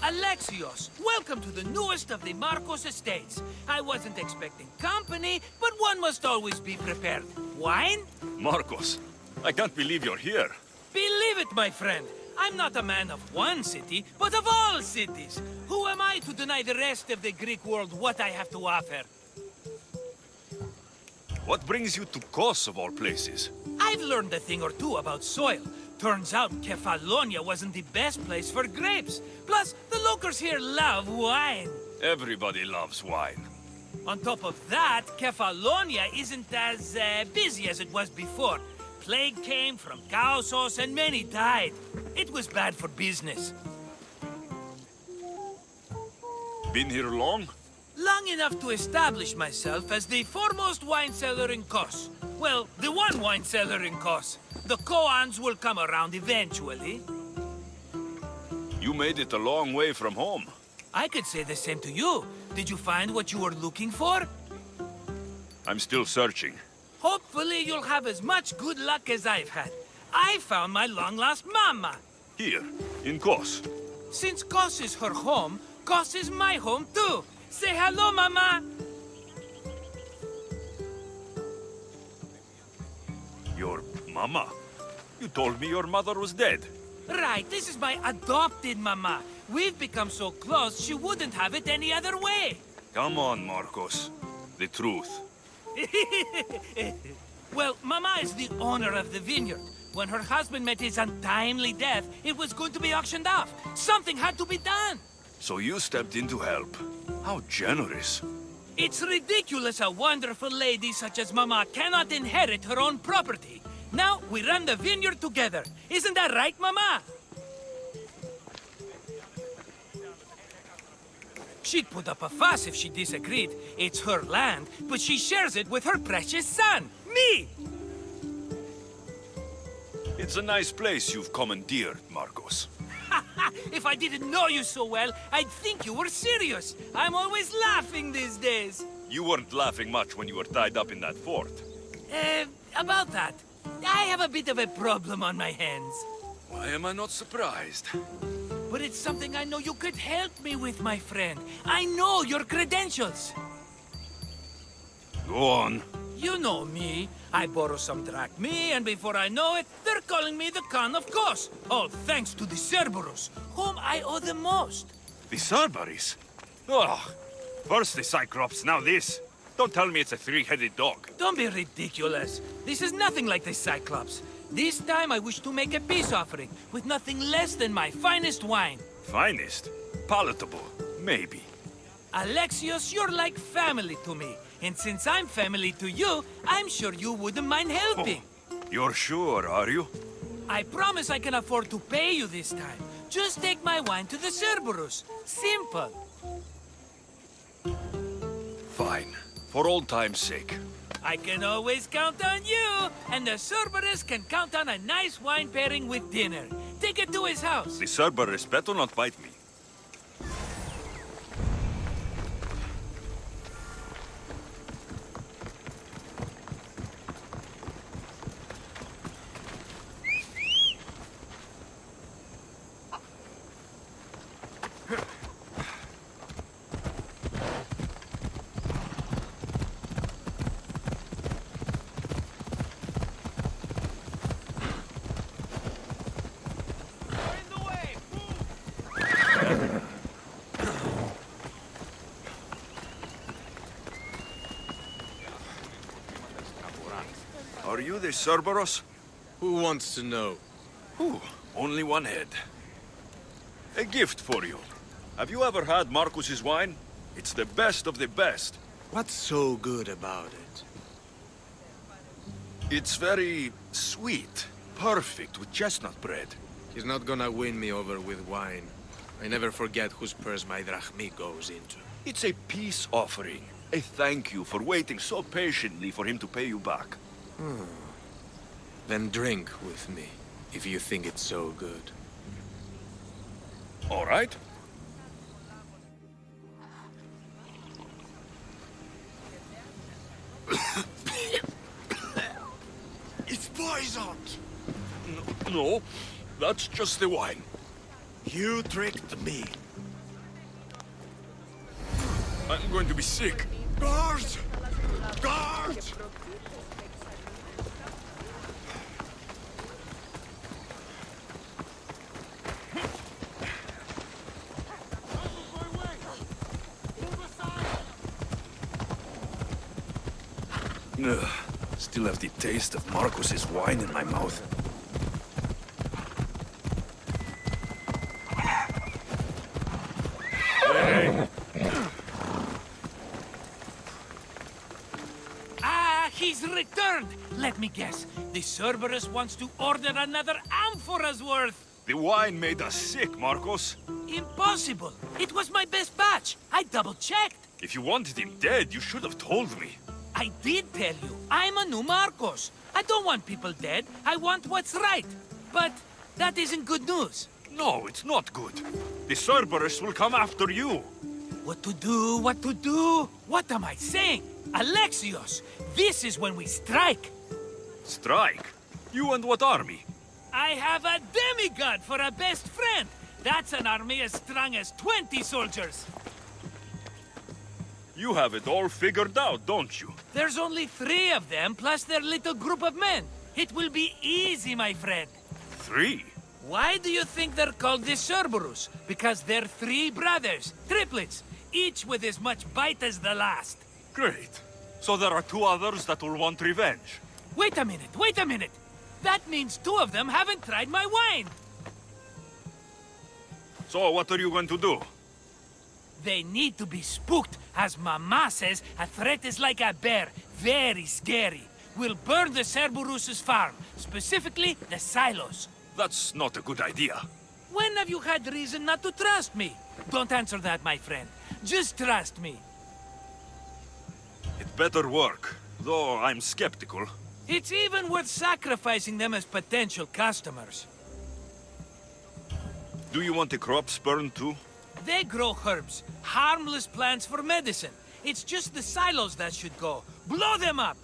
Alexios, welcome to the newest of the Marcos estates. I wasn't expecting company, but one must always be prepared. Wine? Marcos, I can't believe you're here. Believe it, my friend. I'm not a man of one city, but of all cities. Who am I to deny the rest of the Greek world what I have to offer? What brings you to Kos of all places? I've learned a thing or two about soil. Turns out Kefalonia wasn't the best place for grapes. Plus, the locals here love wine. Everybody loves wine. On top of that, Kefalonia isn't as busy as it was before. Plague came from Chaosos and many died. It was bad for business. Been here long? Long enough to establish myself as the foremost wine seller in Kos. Well, the one wine seller in Kos. The Koans will come around eventually. You made it a long way from home. I could say the same to you. Did you find what you were looking for? I'm still searching. Hopefully you'll have as much good luck as I've had. I found my long-lost mama. Here, in Kos. Since Kos is her home, Kos is my home too. Say hello, mama. Your mama? You told me your mother was dead. Right, this is my adopted mama. We've become so close, she wouldn't have it any other way. Come on, Marcos. The truth. Well, mama is the owner of the vineyard. When her husband met his untimely death, it was going to be auctioned off. Something had to be done. So you stepped in to help. How generous. It's ridiculous a wonderful lady such as Mama cannot inherit her own property. Now we run the vineyard together. Isn't that right, Mama? She'd put up a fuss if she disagreed. It's her land, but she shares it with her precious son, me! It's a nice place you've commandeered, Marcos. If I didn't know you so well, I'd think you were serious. I'm always laughing these days. You weren't laughing much when you were tied up in that fort. About that, I have a bit of a problem on my hands. Why am I not surprised? But it's something I know you could help me with, my friend. I know your credentials. Go on. You know me. I borrow some drachmae, and before I know it, they're calling me the Khan of Kos. All thanks to the Cerberus, whom I owe the most. The Cerberus? Oh, first the Cyclops, now this. Don't tell me it's a three-headed dog. Don't be ridiculous. This is nothing like the Cyclops. This time I wish to make a peace offering with nothing less than my finest wine. Finest? Palatable? Maybe. Alexios, you're like family to me. And since I'm family to you, I'm sure you wouldn't mind helping. Oh, you're sure, are you? I promise I can afford to pay you this time. Just take my wine to the Cerberus. Simple. Fine. For old time's sake. I can always count on you. And the Cerberus can count on a nice wine pairing with dinner. Take it to his house. The Cerberus better not bite me. Are you the Cerberus? Who wants to know? Ooh, only one head. A gift for you. Have you ever had Marcus's wine? It's the best of the best. What's so good about it? It's very sweet. Perfect with chestnut bread. He's not gonna win me over with wine. I never forget whose purse my drachmae goes into. It's a peace offering. A thank you for waiting so patiently for him to pay you back. Then drink with me, if you think it's so good. All right. It's poisoned! No, that's just the wine. You tricked me. I'm going to be sick. Guards! Guards! Ugh, still have the taste of Marcos's wine in my mouth. Hey! Ah, he's returned! Let me guess. The Cerberus wants to order another amphora's worth. The wine made us sick, Marcos. Impossible! It was my best batch. I double-checked. If you wanted him dead, you should have told me. I did tell you. I'm a new Marcos. I don't want people dead. I want what's right. But that isn't good news. No, it's not good. The Cerberus will come after you. What to do? What to do? What am I saying? Alexios, this is when we strike. Strike? You and what army? I have a demigod for a best friend. That's an army as strong as 20 soldiers. You have it all figured out, don't you? There's only 3 of them, plus their little group of men. It will be easy, my friend. 3? Why do you think they're called the Cerberus? Because they're 3 brothers, triplets, each with as much bite as the last. Great. So there are 2 others that will want revenge. Wait a minute, wait a minute. That means 2 of them haven't tried my wine. So what are you going to do? They need to be spooked. As Mama says, a threat is like a bear. Very scary. We'll burn the Cerberus's farm, specifically the silos. That's not a good idea. When have you had reason not to trust me? Don't answer that, my friend. Just trust me. It better work, though I'm skeptical. It's even worth sacrificing them as potential customers. Do you want the crops burned too? They grow herbs, harmless plants for medicine. It's just the silos that should go. Blow them up!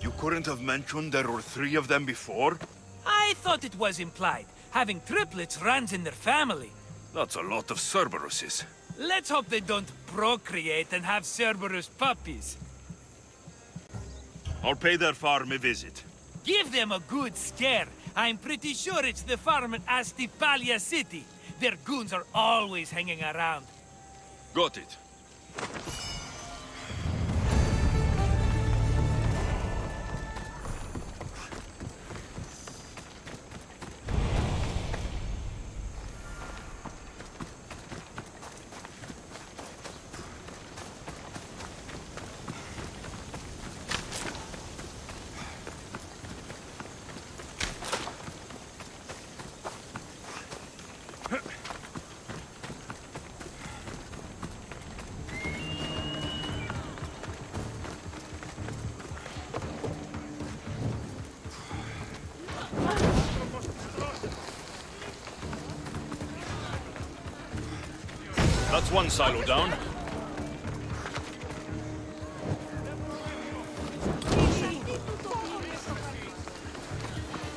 You couldn't have mentioned there were 3 of them before? I thought it was implied. Having triplets runs in their family. That's a lot of Cerberuses. Let's hope they don't procreate and have Cerberus puppies. I'll pay their farm a visit. Give them a good scare. I'm pretty sure it's the farm in Astipalia City. Their goons are always hanging around. Got it. That's one silo down.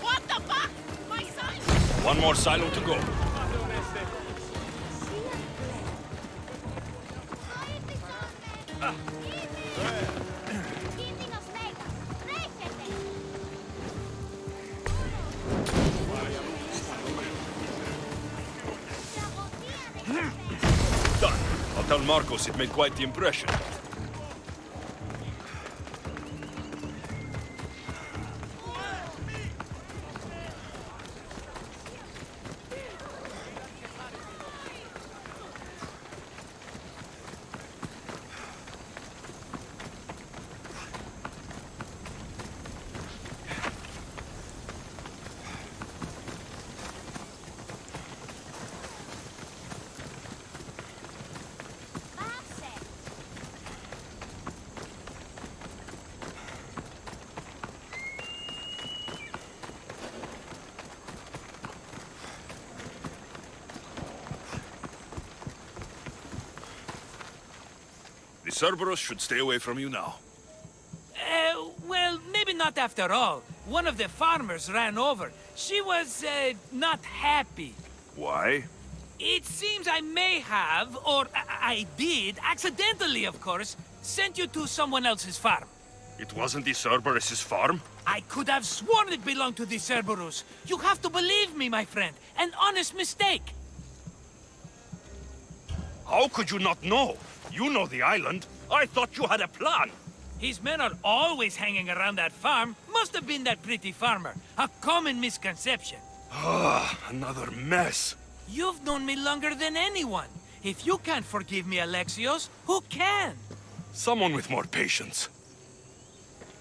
What the fuck? My son! One more silo to go. Done. I'll tell Marcos it made quite the impression. The Cerberus should stay away from you now. Well, maybe not after all. One of the farmers ran over. She was, not happy. Why? It seems I may have, or I did, accidentally, of course, sent you to someone else's farm. It wasn't the Cerberus' farm? I could have sworn it belonged to the Cerberus. You have to believe me, my friend. An honest mistake. How could you not know? You know the island. I thought you had a plan. His men are always hanging around that farm. Must have been that pretty farmer. A common misconception. Ah, another mess. You've known me longer than anyone. If you can't forgive me, Alexios, who can? Someone with more patience.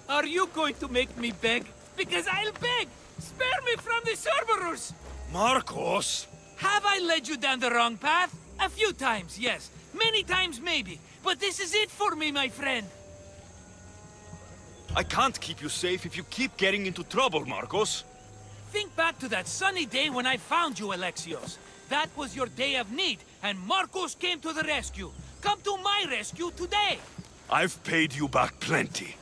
Are you going to make me beg? Because I'll beg! Spare me from the Cerberus! Marcos! Have I led you down the wrong path? A few times, yes. Many times, maybe. But this is it for me, my friend. I can't keep you safe if you keep getting into trouble, Marcos. Think back to that sunny day when I found you, Alexios. That was your day of need, and Marcos came to the rescue. Come to my rescue today. I've paid you back plenty.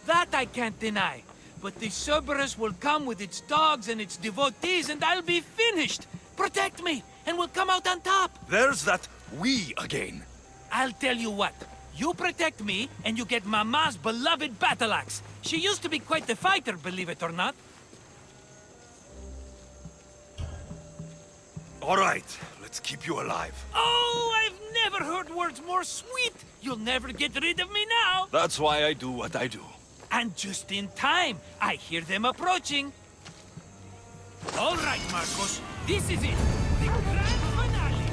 That I can't deny. But the Cerberus will come with its dogs and its devotees, and I'll be finished. Protect me, and we'll come out on top. There's that we again. I'll tell you what. You protect me, and you get Mama's beloved battle axe. She used to be quite the fighter, believe it or not. All right, let's keep you alive. Oh, I've never heard words more sweet. You'll never get rid of me now. That's why I do what I do. And just in time, I hear them approaching. All right, Marcos, this is it. The grand finale.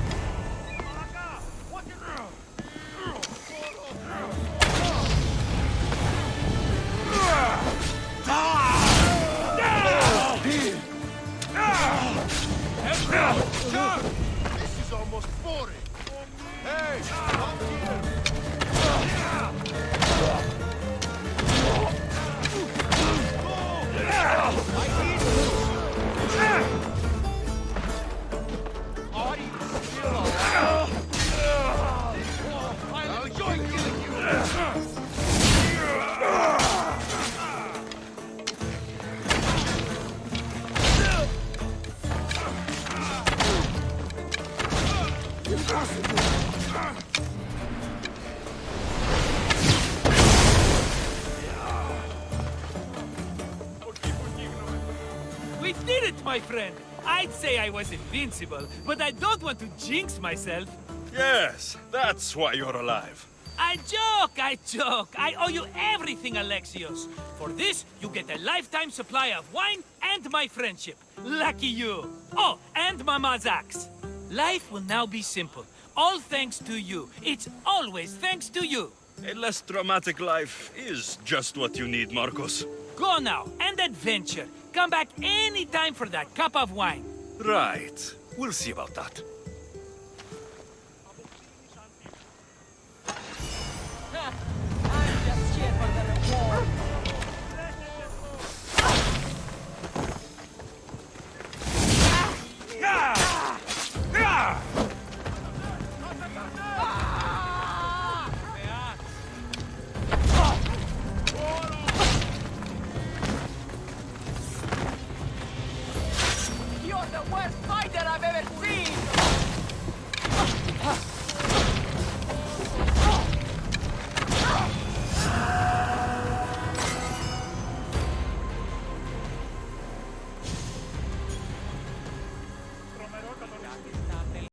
This is almost boring. Hey, come here. Are you still alive? I'll enjoy killing you. We did it, my friend. I'd say I was invincible, but I don't want to jinx myself. Yes, that's why you're alive. I joke, I joke. I owe you everything, Alexios. For this, you get a lifetime supply of wine and my friendship. Lucky you. Oh, and Mama's axe. Life will now be simple. All thanks to you. It's always thanks to you. A less dramatic life is just what you need, Marcos. Go now, and adventure. Come back any time for that cup of wine. Right. We'll see about that. I'm just here for the reward. You're the worst fighter I've ever seen!